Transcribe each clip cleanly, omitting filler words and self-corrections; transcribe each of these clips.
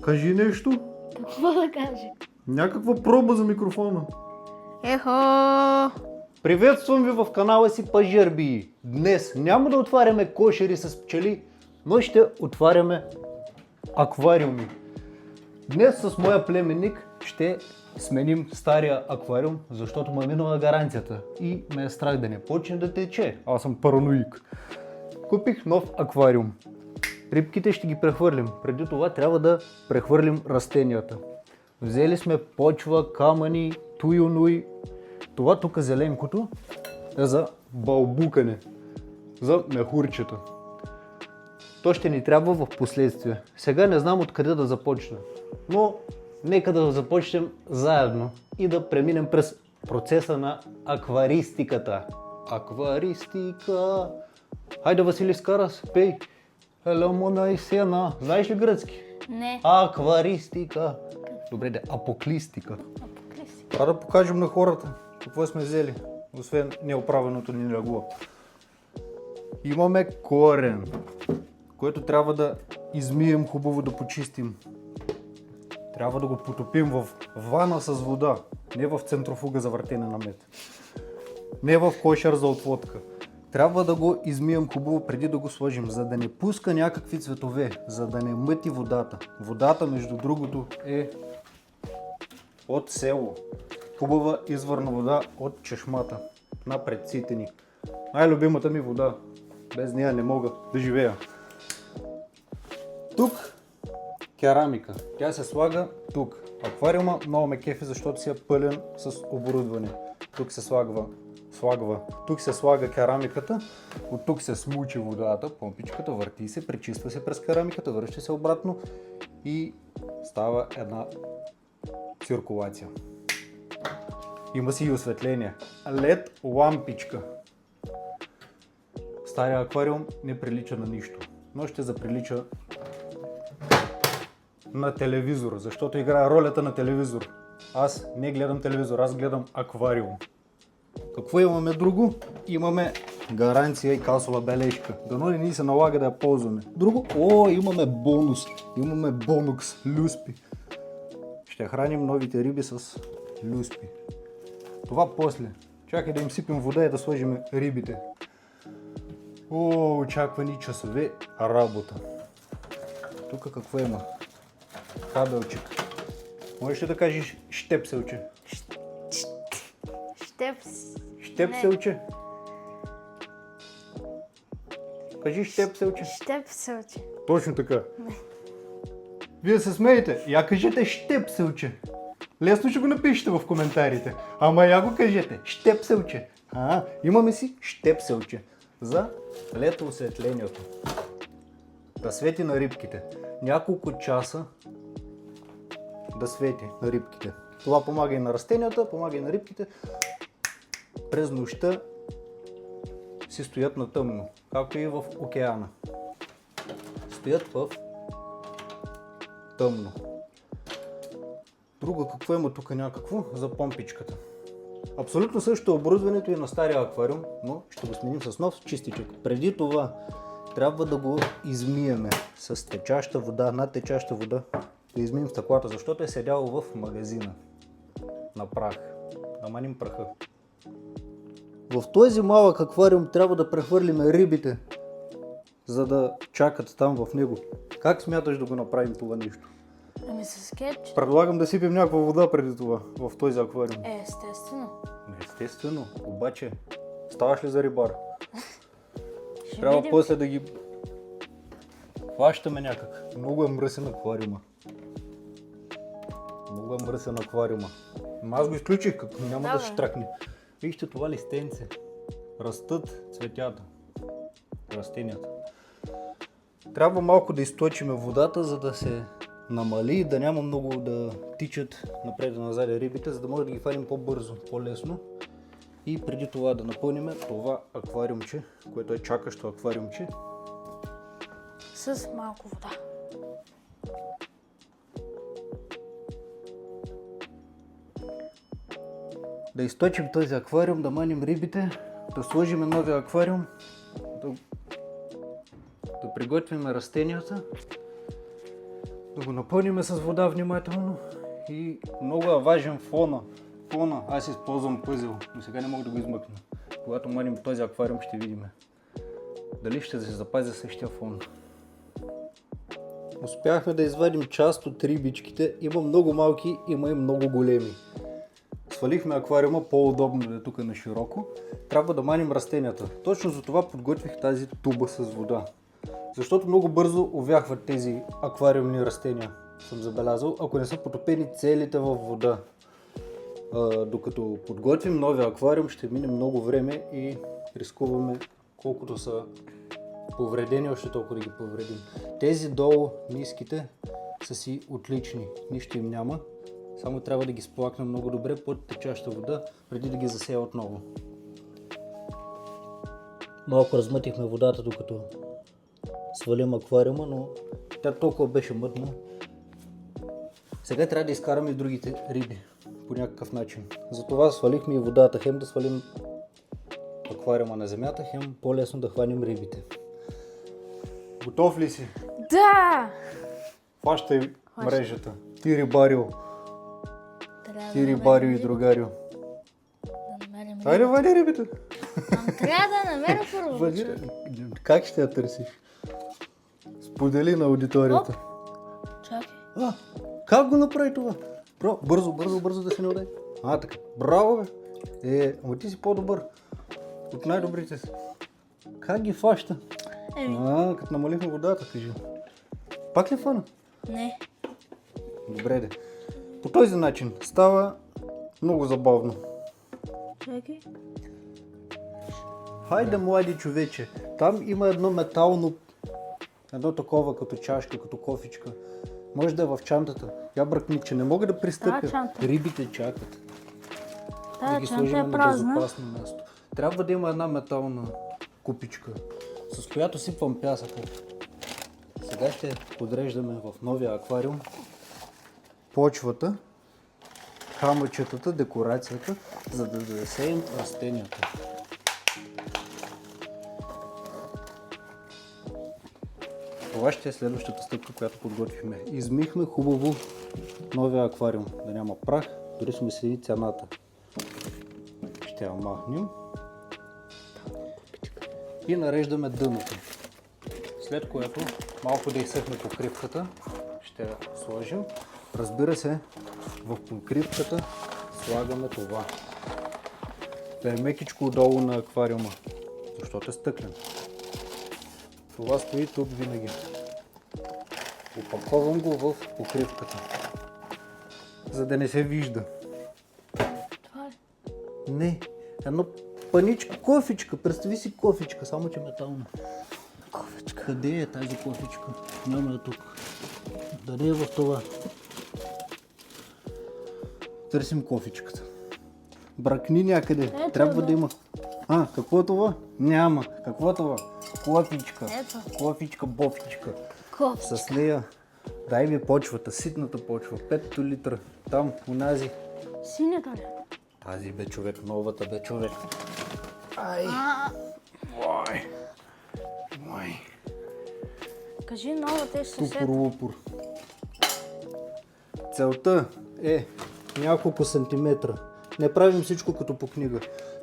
Кажи нещо. Какво да кажа? Някаква проба за микрофона. Ехо! Приветствам ви в канала си Пажерби. Днес няма да отваряме кошери с пчели, но ще отваряме аквариуми. Днес с моя племенник ще сменим стария аквариум, защото му е минала гаранцията и ме е страх да не почне да тече. Аз съм параноик. Купих нов аквариум. Рибките ще ги прехвърлим. Преди това трябва да прехвърлим растенията. Взели сме почва, камъни, туй. Това тук зеленкото е за балбукане, за мехурчета. То ще ни трябва в последствие. Сега не знам откъде да започна, но нека да започнем заедно и да преминем през процеса на акваристиката. Акваристика. Хайде, Васили Скарас, пей. Ело Монайсена. Знаеш ли гръцки? Не. Акваристика. Добре, да, апоклистика. Трябва да покажем на хората какво сме взели, освен неоправеното ни легло. Имаме корен, който трябва да измием хубаво, да почистим. Трябва да го потопим в вана с вода, не в центрофуга за въртене на мед. Не в кошер за отводка. Трябва да го измием хубаво преди да го сложим, за да не пуска някакви цветове, за да не мъти водата. Водата, между другото, е от село. Хубава изворна вода от чешмата на предците ни. Най-любимата ми вода. Без нея не мога да живея. Тук керамика. Тя се слага тук. Аквариума много ме кефи, защото си е пълен с оборудване. Тук се тук се слага керамиката, от тук се смучи водата, помпичката, върти се, пречиства се през керамиката, връща се обратно и става една циркулация. Има си и осветление. LED лампичка. Стария аквариум не прилича на нищо, но ще заприлича на телевизор, защото играе ролята на телевизор. Аз не гледам телевизор, аз гледам аквариум. Какво имаме друго? Имаме гаранция и касова бележка. Дано не ни се налага да я ползваме. Друго? Имаме бонус. Имаме бонукс. Люспи. Ще храним новите риби с люспи. Това после. Чакай да им сипем вода и да сложим рибите. Очаквани часове работа. Тук какво има? Кабелчик. Можеш ли да кажеш щепселче? Щепселче. Кажи щепселче. Щепселче. Точно така. Вие се смеете. Я кажете щепселче. Лесно ще го напишете в коментарите. Ама я го кажете. Щепселче. Имаме си щепселче за лето осветлението. Да свети на рибките. Няколко часа да свети на рибките. Това помага и на растенията, помага и на рибките. През нощта си стоят на тъмно, както и в океана. Стоят в тъмно. Друго какво има тук някакво за помпичката. Абсолютно също оборудването е на стария аквариум, но ще го сменим с нов чистичък. Преди това трябва да го измиеме с течаща вода, над течаща вода. Да измием стъклата, защото е седяло в магазина на прах. Да маним праха. В този малък аквариум трябва да прехвърлим рибите, за да чакат там в него. Как смяташ да го направим това нещо? Ами с кетчуп. Предлагам да сипем някаква вода преди това в този аквариум. Естествено. Естествено, обаче ставаш ли за рибар? Ще Трябва видим. после да ги хващаме някак. Много е мръсен аквариума. Аз го изключих, като няма да штракне. Вижте това листенце. Растат цветята. Растенията. Трябва малко да източим водата, за да се намали и да няма много да тичат напред и назад рибите, за да може да ги хванем по-бързо, по-лесно. И преди това да напълним това аквариумче, което е чакащо аквариумче. С малко вода. Да източим този аквариум, да маним рибите, да сложим новия аквариум, да приготвим растенията Да го напълним с вода внимателно. И много е важен фона. Аз използвам пъзел, но сега не мога да го измъкна. Когато маним този аквариум, ще видим дали ще се запази същия фон. Успяхме да извадим част от рибичките. Има много малки, има и много големи. Свалихме аквариума, по-удобно да е тук на широко. Трябва да маним растенията. Точно за това подготвих тази туба с вода. Защото много бързо увяхват тези аквариумни растения, съм забелязал, ако не са потопени целите във вода. Докато подготвим новия аквариум, ще мине много време и рискуваме, колкото са повредени, още толкова да ги повредим. Тези долу, ниските, са си отлични, нищо им няма. Само трябва да ги сплакнем много добре под течаща вода, преди да ги засея отново. Малко размътихме водата, докато свалим аквариума, но тя толкова беше мътна. Сега трябва да изкараме и другите риби по някакъв начин. Затова свалихме и водата, хем да свалим аквариума на земята, хем по-лесно да хванем рибите. Готов ли си? Да! Хващай мрежата. Ти рибарио. Ти рибарио и другарио. Да намерим Хайде, вади рибите. Трябва да намеря първо. Вади. Как ще я търсиш? Сподели на аудиторията. Чакай. Как го направи това? Бързо да се не удай. Така. Браво, бе. Ама ти си по-добър. От най-добрите си. Как ги фаща? Като намалихме водата, кажи. Пак ли фана? Не. Добре, де. По този начин става много забавно. Чакай. Хайде, млади човече. Там има едно метално, едно такова като чашка, като кофичка. Може да е в чантата. Я бръкни, че не мога да пристъпя. Рибите чакат. Да ги сложим на безопасно място. Трябва да има една метална купичка, с която сипвам пясъка. Сега ще подреждаме в новия аквариум почвата, камъчетата, декорацията, за да засеем растенията. Това ще е следващата стъпка, която подготвихме. Измихме хубаво новия аквариум, да няма прах, дори сме следи цената. Ще я махнем и нареждаме дъното. След което малко да изсъхне покривката, ще я сложим. Разбира се, в покривката слагаме това. Да е мекичко отдолу на аквариума, защото е стъклен. Това стои тук винаги. Опаковам го в покривката, за да не се вижда. Това ли? Не, едно паничка, кофичка, представи си кофичка, само че метална. Кофичка. Къде е тази кофичка? Няма е тук. Да не е в това. Търсим кофичката. Бракни някъде. Трябва да има. Какво е това? Няма. Какво е това? Кофичка. Ето. Кофичка, бофичка. Кофичка. С нея дай ми почвата, ситната почва, 5 литра. Там, унази. Синята ли? Тази бе човек, новата бе човек. Ай. Ой. Кажи новата и ще се Тупор-лупор. Целта е няколко сантиметра. Не правим всичко като по книга.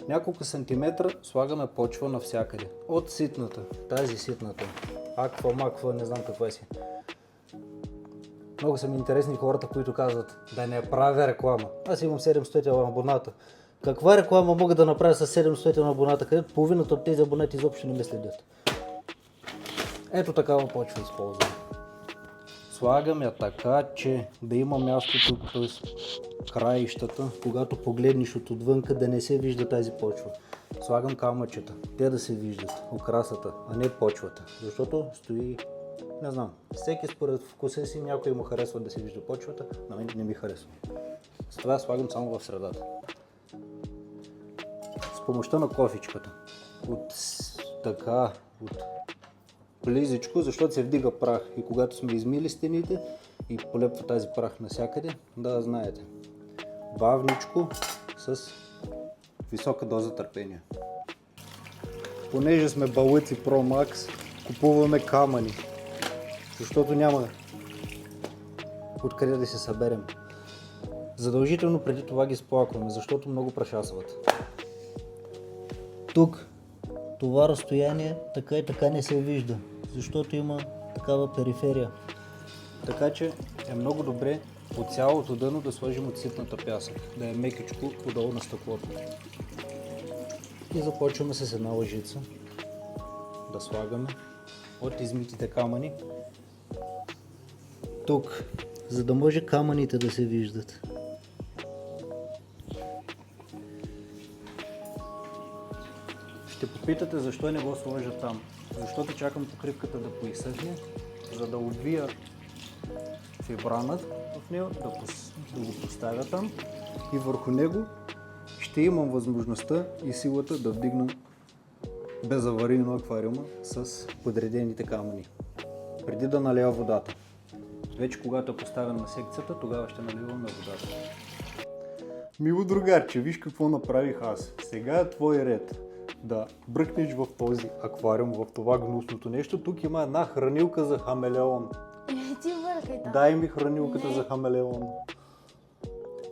Няколко сантиметра слагаме почва навсякъде. От ситната, тази ситната. Аква, маква, не знам каква си. Много са ми интересни хората, които казват да не правя реклама. Аз имам 700 абоната. Каква реклама мога да направя с 700 абоната, където половината от тези абонати изобщо не ме следят? Ето такава почва използвам. Слагам я така, че да има място тук, т.е. краищата, когато погледнеш от отвънка, да не се вижда тази почва. Слагам камъчета, те да се виждат, украсата, а не почвата, защото стои, не знам, всеки според вкуса си, някой му харесва да се вижда почвата, на мен не ми харесва. С това слагам само в средата. С помощта на кофичката. От близичко, защото се вдига прах и когато сме измили стените и полепва тази прах навсякъде, да знаете. Бавничко с висока доза търпение. Понеже сме балъци Pro Max, купуваме камъни, защото няма откъде да се съберем. Задължително преди това ги сплакваме, защото много прашасват. Тук, това разстояние така и така не се вижда, защото има такава периферия. Така че е много добре по цялото дъно да сложим от ситната пясък, да е мекичко отдолу на стъклото. И започваме с една лъжица да слагаме от измитите камъни тук, за да може камъните да се виждат. Ще попитате защо не го сложа там. Защото чакам покривката да поизсъхне, за да обвия фибранът в него, да го поставя там и върху него ще имам възможността и силата да вдигна безаварийно аквариума с подредените камъни. Преди да налия водата. Вече когато е поставен на секцията, тогава ще наливаме водата. Мило другарче, виж какво направих аз. Сега е твой ред да бръкнеш в този аквариум, в това гнусното нещо. Тук има една хранилка за хамелеон. Ти бъркай там. Дай ми хранилката за хамелеон.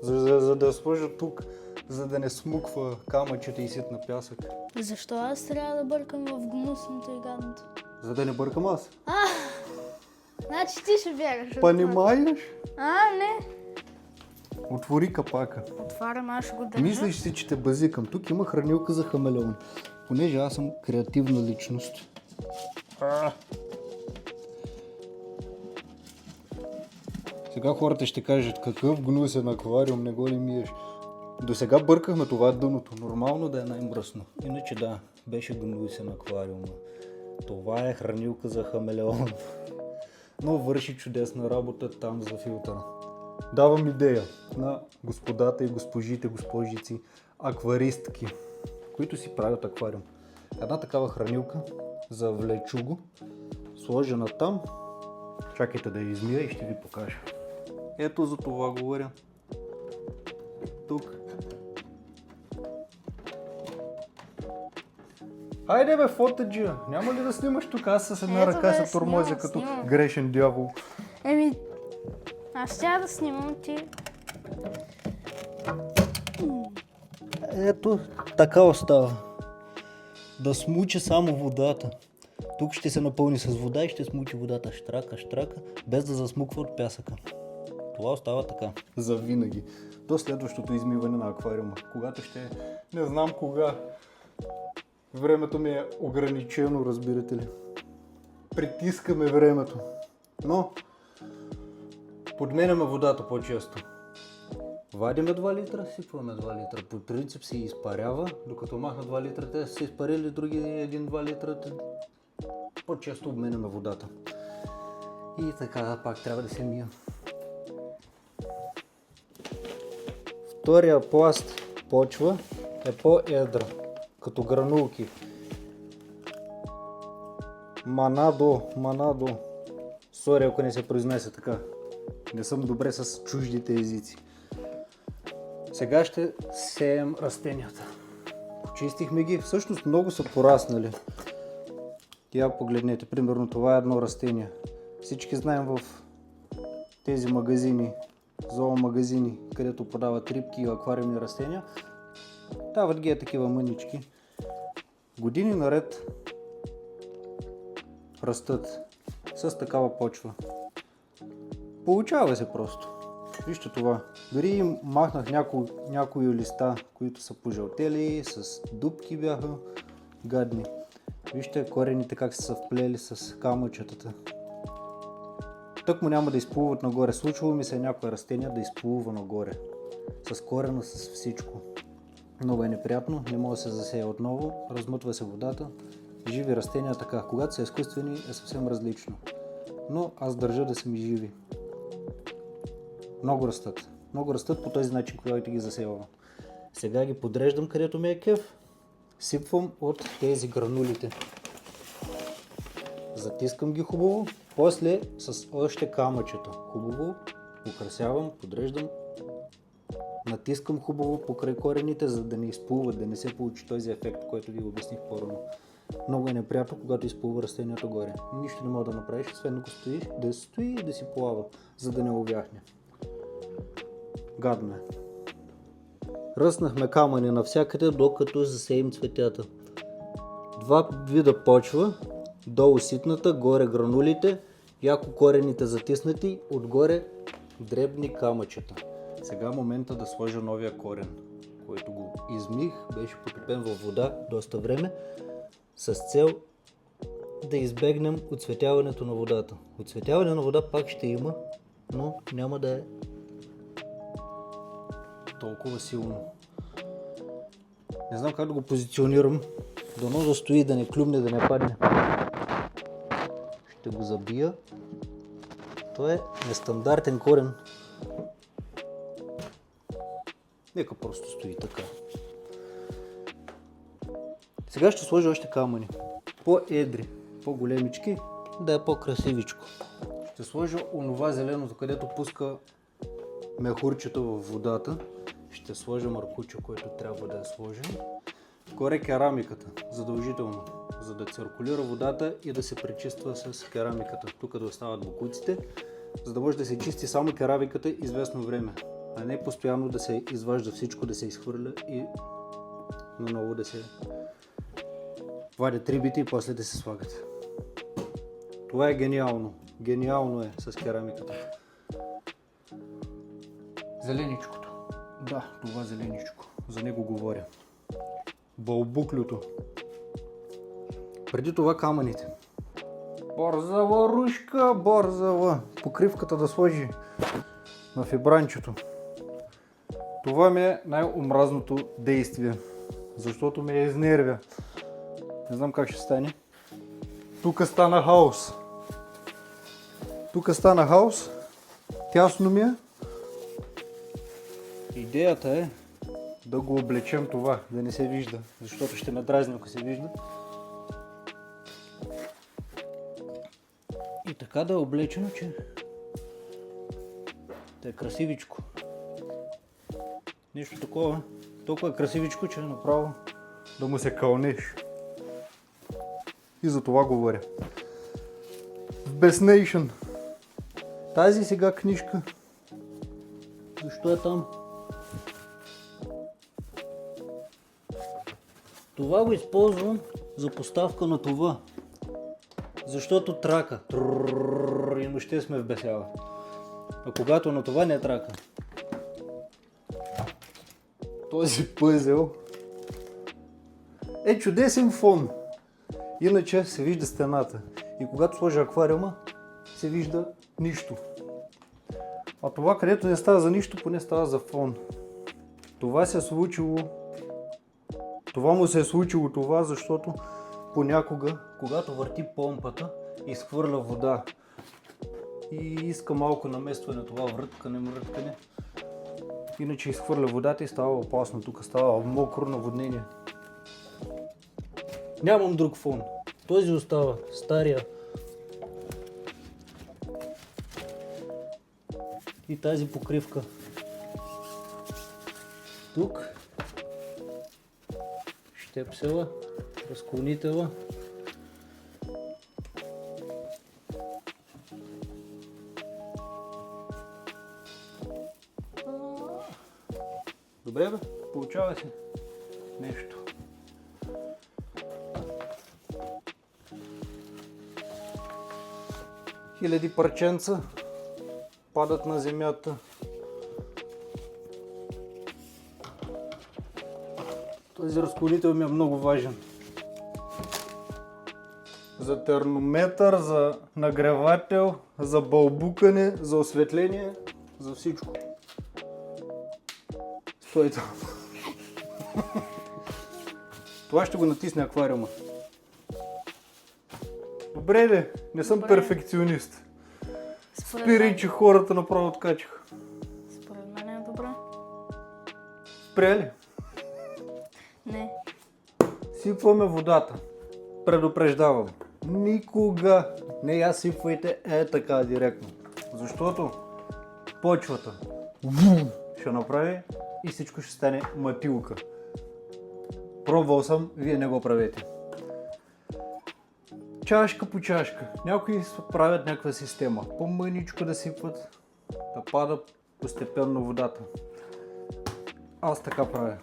За да я сложа тук, за да не смуква камъчета и ситна пясък. Защо аз трябва да бъркам в гнусното и гадното? За да не бъркам аз. Значи ти ще бягаш. Понимаеш? Не. Отвори капака. Отварям, аз ще го държа. Мислиш си, че те базикам. Тук има хранилка за хамелеон. Понеже аз съм креативна личност. Сега хората ще кажат, какъв гнусен аквариум, не го ли миеш? До сега бъркахме това дъното. Нормално да е най-мръсно. Иначе да, беше гнусен аквариум. Това е хранилка за хамелеон. Но върши чудесна работа там за филтъра. Давам идея на господата и госпожите, госпожици, акваристки, които си правят аквариум. Една такава хранилка за влечуго, сложена там. Чакайте да я измия и ще ви покажа. Ето за това говоря. Тук. Хайде бе, фотаджия! Няма ли да снимаш тук? Аз с една Ето ръка бе, се тормозя снимам, като снимам. грешен дявол. Аз ще да снимам ти. Ето, така остава. Да смучи само водата. Тук ще се напълни с вода и ще смучи водата штрака, без да засмуква от пясъка. Това остава така. За винаги. До следващото измиване на аквариума. Когато ще... Не знам кога. Времето ми е ограничено, разбирате ли. Притискаме времето. Но подменяме водата по-често. Вадиме 2 литра, сипваме 2 литра. По принцип се изпарява, докато махна 2 литра, те са се изпарили други 1-2 литра. По-често обменяме водата. И така, пак трябва да се мия. Втория пласт почва е по-едра, като гранулки. Манадо. Сори, ако не се произнесе така. Не съм добре с чуждите езици. Сега ще сеем растенията. Почистихме ги. Всъщност много са пораснали. Я погледнете. Примерно това е едно растение. Всички знаем в тези магазини, зоомагазини, където продават рибки и аквариумни растения. Дават ги такива мънички. Години наред растат с такава почва. Получава се просто. Вижте това. Дори им махнах някои листа, които са пожълтели, с дупки бяха гадни. Вижте корените как са вплели с камъчетата. Тък му няма да изплуват нагоре. Случва ми се някое растение да изплува нагоре. С корена, с всичко. Много е неприятно, не може да се засея отново, размътва се водата. Живи растения така. Когато са изкуствени е съвсем различно. Но аз държа да са ми живи. Много растат по този начин, когато ги засевам. Сега ги подреждам където ми е кеф. Сипвам от тези гранулите. Затискам ги хубаво. После с още камъчета. Хубаво украсявам, подреждам. Натискам хубаво покрай корените, за да не изплуват, да не се получи този ефект, който ви обясних по-рано. Много е неприятно, когато изплува растението горе. Нищо не мога да направиш, освен да го стои и да си плава, за да не увяхне. Гадно е. Ръснахме камъни навсякъде, докато засеем цветята. 2 вида почва, долу ситната, горе гранулите, яко корените затиснати, отгоре дребни камъчета. Сега е момента да сложа новия корен, който го измих, беше потопен във вода доста време, с цел да избегнем оцветяването на водата. Оцветяване на вода пак ще има, но няма да е толкова силно. Не знам как да го позиционирам. Дано да стои, да не клюмне, да не падне. Ще го забия. Той е нестандартен корен. Нека просто стои така. Сега ще сложа още камъни. По-едри, по-големички, да е по-красивичко. Ще сложа онова зеленото, където пуска мехурчето във водата. Ще сложа маркуче, което трябва да я сложим. Горе керамиката, задължително, за да циркулира водата и да се пречиства с керамиката. Тук да остават бокуците, за да може да се чисти само керамиката известно време, а не постоянно да се изважда всичко, да се изхвърля и наново да се вадят рибите и после да се слагат. Това е гениално. Гениално е с керамиката. Зеленичкото. Да, това зеленичко. За него говоря. Бълбуклюто. Преди това камъните. Борзава рушка, борзава. Покривката да сложи на фибранчето. Това ми е най-омразното действие, защото ме изнервя. Не знам как ще стане. Тук стана хаос. Тясно ми е. Идеята е да го облечем това, да не се вижда, защото ще надразни, ако се вижда. И така да е облечено, че да е красивичко. Нещо такова, толкова е красивичко, че направо да му се кълнеш. И за това говоря. В Best Nation. Тази сега книжка. Защо е там? Това го използвам за поставка на това. Защото трака. И въобще сме в бесява. А когато на това не трака. Този пъзел е чудесен фон. Иначе се вижда стената. И когато сложа аквариума, се вижда нищо. А това, където не става за нищо, поне става за фон. Това се е случило. Това му се е случило това, защото понякога, когато върти помпата, изхвърля вода. И иска малко наместване, това връткане. Иначе изхвърля водата и става опасно. Тук става мокро наводнение. Нямам друг фон. Този остава, стария. И тази покривка. Тук щепсела, разклонителя. Добре бе, получава се нещо. Хиляди парченца падат на земята. Този разклонител ми е много важен. За термометър, за нагревател, за бълбукане, за осветление, за всичко. Стой там. Това ще го натисне аквариума. Добре ли? Не съм перфекционист. Спирай, че хората направо откачиха. Според мен е добре. Спря ли? Не. Сипваме водата. Предупреждавам. Никога не я сипвайте така директно. Защото почвата ще направи и всичко ще стане матилка. Пробвал съм, вие не го правете. чашка по чашка. Някои правят някаква система. По-мъничко да сипват, да пада постепенно водата. Аз така правя.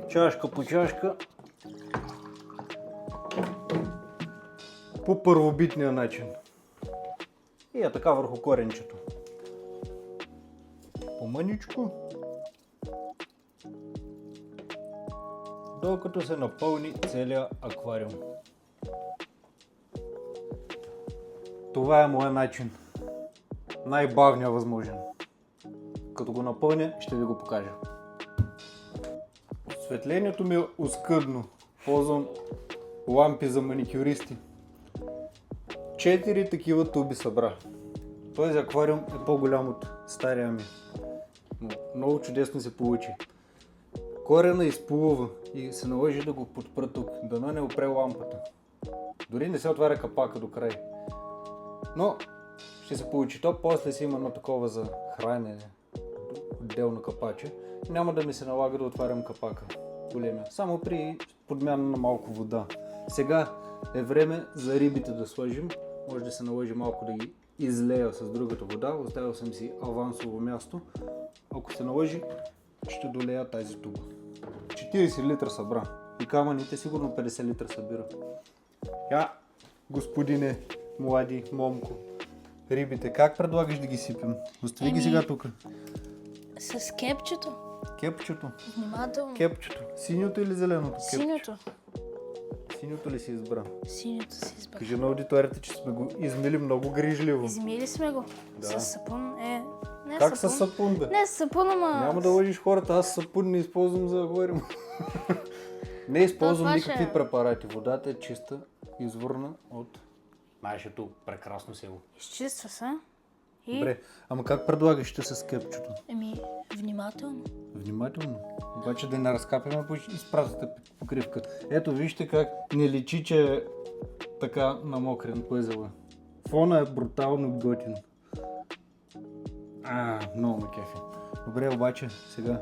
Чашка по чашка. По първобитния начин. И е така върху коренчето. По-мъничко. Докато се напълни целият аквариум. Това е моят начин. Най-бавният възможен. Като го напълня, ще ви го покажа. Осветлението ми е оскъдно. Ползвам лампи за маникюристи. 4 такива туби събра. Този аквариум е по-голям от стария ми. Но много чудесно се получи. Корена изплува и се наложи да го подпра тук. Дано не опре лампата. Дори не се отваря капака до край. Но ще се получи то. После си има едно такова за хранене. Отделно капаче. Няма да ми се налага да отварям капака. Големия. Само при подмяна на малко вода. Сега е време за рибите да сложим. Може да се наложи малко да ги излея с другата вода. Оставил съм си авансово място. Ако се наложи, ще долея тази туба. 40 литра събра. И камъните сигурно 50 литра събира. Я, господине, млади, момко, рибите, как предлагаш да ги сипем? Остави ги сега тук. С кепчето. Кепчето. Внимателно. Кепчето. Синьото или зеленото кепче? Синьото. Синьото ли си избра? Синьото си избрах. Кажи на аудиторията, че сме го измили много грижливо. Измили сме го. Да. С сапун не Как сапун. с сапун, бе? Не с сапун, ама... Няма да лъжиш хората, аз сапун не използвам за аквариум. Не използвам Това никакви ще- препарати. Водата е чиста, изворна от нашето прекрасно село. Изчиства се. И... Добре, ама как предлагаш ще с кепчето? Внимателно. Внимателно. Обаче да не разкапяме по изпратата покривка. Ето вижте как не личи, че е така намокрен по езела. Фона е брутално готин. Много ме кефи. Добре, обаче сега.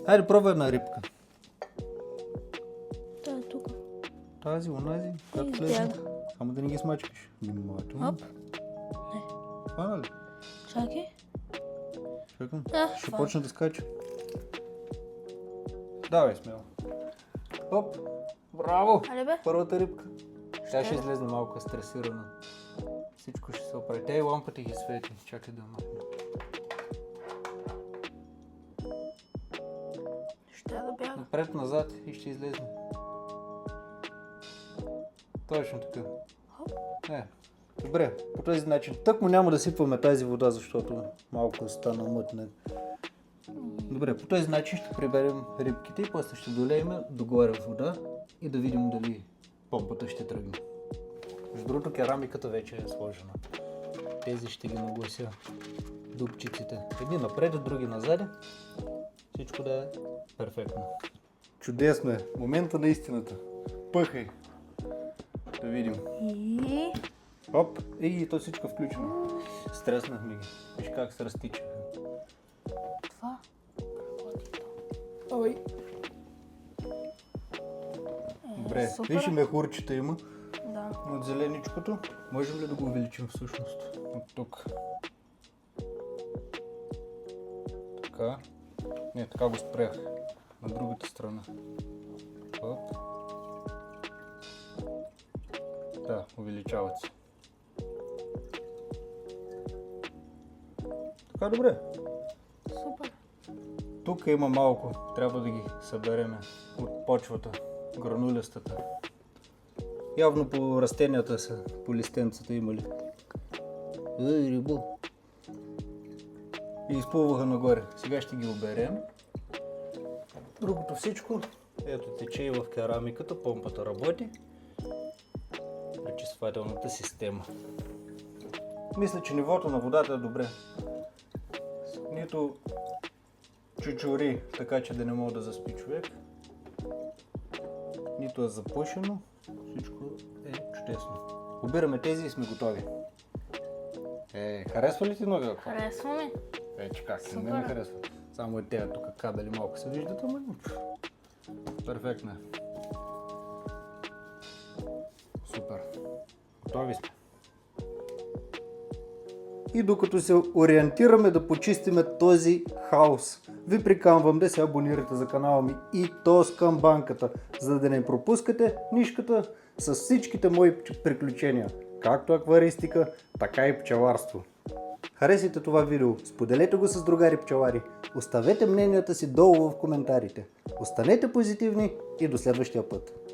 Хайде, пробвай една рибка. Та е тук. Тази, онази, която Избяга. влезе. Само да не ги смачкаш. Внимателно. Оп. Хвана ли? Чакай. Чакам. Да, Ще хвана. почна да скача. Давай смело. Оп. Браво! Аре бе. Първата рибка. Тя ще Ще. излезе малко стресирана. Всичко ще се оправи. Тя и лампата ги свети. Чакай да махне. Ще да бяга. Напред-назад и ще излезе. Точно така. Хоп. Добре, по този начин. Тъкмо няма да сипваме тази вода, защото малко стана мътна. Добре, по този начин ще приберем рибките и после ще долеем догоре в вода и да видим дали помпата ще тръгне. Между другото, керамиката вече е сложена. Тези ще ги наглася дупчиците. Едни напред, други назад. Всичко да е перфектно. Чудесно е. Момента на истината. Пъхай. Да видим. И... Оп, и то всичко е включено. Стреснахме ги. Виж как се разтича. Това. Ой. Добре, супер. виж и мехурчета има Да. от зеленичкото. Можем ли да го увеличим всъщност? От тук. Така. Не, така го спрях. На другата страна. Оп. Да, увеличават се. Така, добре. Супер. Тук има малко, трябва да ги събереме от почвата, гранулястата. Явно по растенията са, по листенцата имали. Ей, рибо. И изплуваха нагоре. Сега ще ги оберем. Другото всичко, ето тече и в керамиката, помпата работи. Пречиствателната система. Мисля, че нивото на водата е добре. Нито чучури, така че да не мога да заспи човек. Нито е запушено. Всичко е чудесно. Обираме тези и сме готови. Харесва ли ти новия аквариум? Харесва ми. Че как, не Супер. ми харесва. Само тези тук кабели малко се виждат, ама перфектно е. Супер. Готови сте. И докато се ориентираме да почистиме този хаос, ви приканвам да се абонирате за канала ми и то с камбанката, за да не пропускате нишката с всичките мои приключения, както акваристика, така и пчеларство. Харесайте това видео, споделете го с другари пчелари, оставете мненията си долу в коментарите. Останете позитивни и до следващия път.